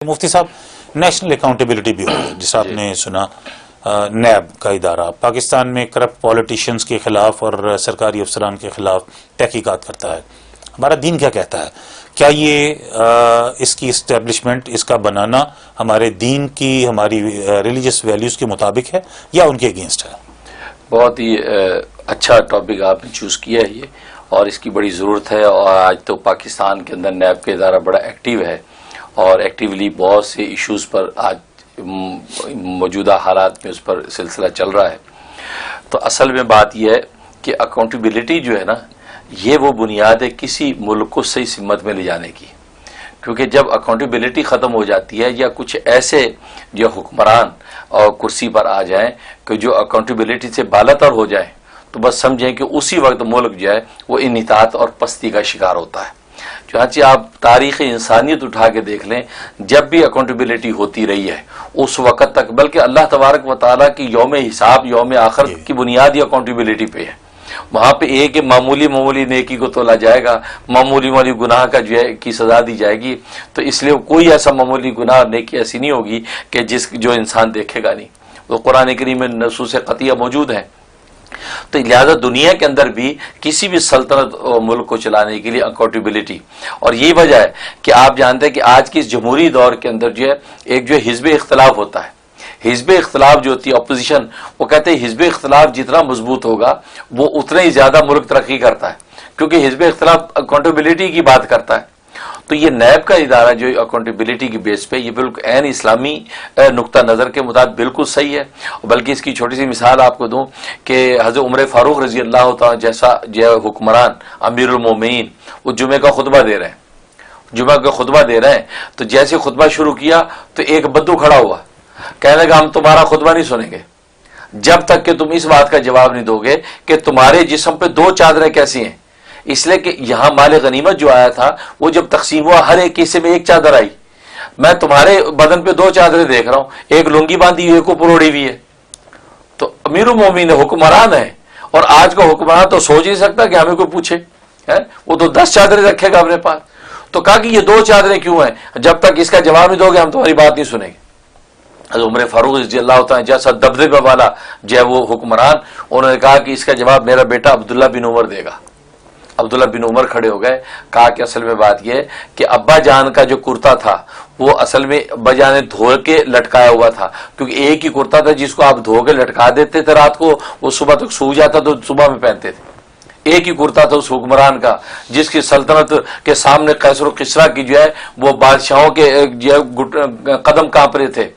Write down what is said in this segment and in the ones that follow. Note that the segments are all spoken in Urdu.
کہ مفتی صاحب نیشنل اکاؤنٹیبلٹی بھی ہوگی، جس آپ نے سنا نیب کا ادارہ پاکستان میں کرپٹ پالیٹیشنز کے خلاف اور سرکاری افسران کے خلاف تحقیقات کرتا ہے. ہمارا دین کیا کہتا ہے؟ کیا یہ اس کی اسٹیبلشمنٹ، اس کا بنانا ہمارے دین کی، ہماری ریلیجس ویلیوز کے مطابق ہے یا ان کے اگینسٹ ہے؟ بہت ہی اچھا ٹاپک آپ نے چوز کیا ہے یہ، اور اس کی بڑی ضرورت ہے. اور آج تو پاکستان کے اندر نیب کا ادارہ بڑا ایکٹیو ہے اور ایکٹیولی بہت سے ایشوز پر آج موجودہ حالات میں اس پر سلسلہ چل رہا ہے. تو اصل میں بات یہ ہے کہ اکاؤنٹیبلٹی جو ہے نا، یہ وہ بنیاد ہے کسی ملک کو صحیح سمت میں لے جانے کی. کیونکہ جب اکاؤنٹیبلٹی ختم ہو جاتی ہے یا کچھ ایسے جو حکمران اور کرسی پر آ جائیں کہ جو اکاؤنٹیبلٹی سے بالاتر ہو جائیں، تو بس سمجھیں کہ اسی وقت ملک جو ہے وہ انحطاط اور پستی کا شکار ہوتا ہے. چنانچہ آپ تاریخ انسانیت اٹھا کے دیکھ لیں، جب بھی اکاؤنٹیبلٹی ہوتی رہی ہے اس وقت تک، بلکہ اللہ تبارک و تعالیٰ کی یوم حساب، یوم آخر کی بنیاد ہی اکاؤنٹیبلٹی پہ ہے. وہاں پہ ایک معمولی نیکی کو تولا جائے گا، معمولی گناہ کا جو ہے کی سزا دی جائے گی. تو اس لیے کوئی ایسا معمولی گناہ اور نیکی ایسی نہیں ہوگی کہ جو انسان دیکھے گا نہیں. وہ قرآن کریم میں نصوص قطعیہ موجود ہیں. تو لہذا دنیا کے اندر بھی کسی بھی سلطنت ملک کو چلانے کے لیے اکاؤنٹیبلٹی، اور یہی وجہ ہے کہ آپ جانتے ہیں کہ آج کی اس جمہوری دور کے اندر جو ہے ایک جو حزب اختلاف ہوتا ہے. حزب اختلاف جو ہوتی ہے اپوزیشن، وہ کہتے ہیں حزب اختلاف جتنا مضبوط ہوگا وہ اتنا ہی زیادہ ملک ترقی کرتا ہے، کیونکہ حزب اختلاف اکاؤنٹیبلٹی کی بات کرتا ہے. تو یہ نیب کا ادارہ جو اکاؤنٹیبلٹی کی بیس پہ، یہ بالکل عین اسلامی نقطہ نظر کے مطابق بالکل صحیح ہے. بلکہ اس کی چھوٹی سی مثال آپ کو دوں کہ حضرت عمر فاروق رضی اللہ تعالیٰ جیسا جو حکمران امیر المومنین، وہ جمعے کا خطبہ دے رہے ہیں. تو جیسے خطبہ شروع کیا تو ایک بدو کھڑا ہوا، کہنے لگا ہم تمہارا خطبہ نہیں سنیں گے جب تک کہ تم اس بات کا جواب نہیں دو گے کہ تمہارے جسم پہ دو چادریں کیسی ہیں. اس لیے کہ یہاں مال غنیمت جو آیا تھا وہ جب تقسیم ہوا ہر ایک حصے میں ایک چادر آئی. میں تمہارے بدن پہ دو چادریں دیکھ رہا ہوں، ایک لنگی باندھی ہوئی، ایک اوپر اوڑھی ہوئی ہے. تو امیر المومنین حکمران ہے، اور آج کا حکمران تو سوچ نہیں سکتا کہ ہمیں کوئی پوچھے، وہ تو 10 چادریں رکھے گا اپنے پاس. تو کہا کہ یہ 2 چادریں کیوں ہیں؟ جب تک اس کا جواب نہیں دو گے ہم تمہاری بات نہیں سنیں گے. حضرت عمر فاروق رضی اللہ تعالیٰ جیسا دبدبے والا جو ہے وہ حکمران، انہوں نے کہا کہ اس کا جواب میرا بیٹا عبداللہ بن عمر دے گا. عبداللہ بن عمر کھڑے ہو گئے، کہا کہ اصل میں بات یہ ہے کہ ابا جان کا جو کرتا تھا وہ اصل میں ابا جان نے دھو کے لٹکایا ہوا تھا، کیونکہ ایک ہی کرتا تھا جس کو آپ دھو کے لٹکا دیتے تھے رات کو، وہ صبح تک سو جاتا تو صبح میں پہنتے تھے. ایک ہی کرتا تھا اس حکمران کا جس کی سلطنت کے سامنے قیصر و کسریٰ کی جو ہے وہ بادشاہوں کے قدم کانپ رہے تھے.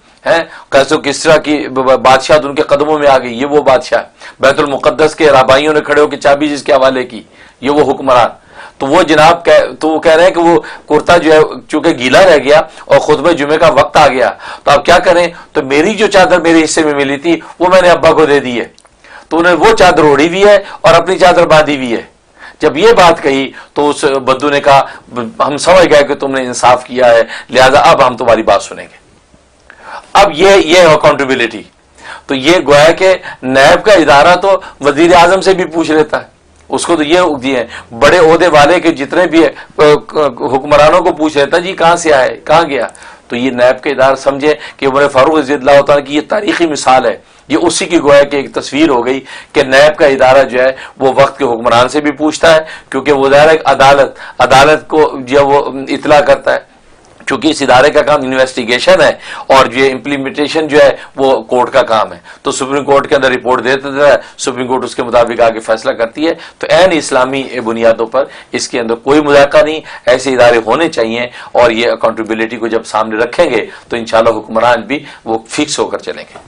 قیصر و کسریٰ کی بادشاہت ان کے قدموں میں آ گئی. یہ وہ بادشاہ، بیت المقدس کے رابائیوں نے کھڑے ہو کے چابی جس کے حوالے کی، یہ وہ حکمران. تو وہ جناب تو وہ کہہ رہے ہیں کہ وہ کرتا جو ہے چونکہ گیلا رہ گیا اور خطبہ جمعے کا وقت آ گیا تو آپ کیا کریں، تو میری جو چادر میرے حصے میں ملی تھی وہ میں نے ابا کو دے دی ہے. تو انہوں نے وہ چادر اوڑھی ہوئی ہے اور اپنی چادر باندھی ہوئی ہے. جب یہ بات کہی تو اس بدو نے کہا ہم سمجھ گئے کہ تم نے انصاف کیا ہے، لہذا اب ہم تمہاری بات سنیں گے. اب یہ اکاؤنٹیبلٹی. تو یہ گویا کہ نیب کا ادارہ تو وزیر اعظم سے بھی پوچھ لیتا ہے، اس کو تو یہ دیے بڑے عہدے والے کے جتنے بھی حکمرانوں کو پوچھ لیتا جی کہاں سے آئے کہاں گیا. تو یہ نیب کا ادارہ سمجھے کہ عمر فاروق رضی اللہ تعالیٰ کی یہ تاریخی مثال ہے. یہ اسی کی گویا کہ ایک تصویر ہو گئی کہ نیب کا ادارہ جو ہے وہ وقت کے حکمران سے بھی پوچھتا ہے، کیونکہ وہ ظاہر ہے عدالت کو جو وہ اطلاع کرتا ہے، چونکہ اس ادارے کا کام انویسٹیگیشن ہے اور جو امپلیمنٹیشن جو ہے وہ کورٹ کا کام ہے. تو سپریم کورٹ کے اندر رپورٹ دیتا ہے، سپریم کورٹ اس کے مطابق آگے فیصلہ کرتی ہے. تو عین اسلامی بنیادوں پر اس کے اندر کوئی مذاکرہ نہیں، ایسے ادارے ہونے چاہیے. اور یہ اکاؤنٹیبلٹی کو جب سامنے رکھیں گے تو انشاءاللہ حکمران بھی وہ فکس ہو کر چلیں گے.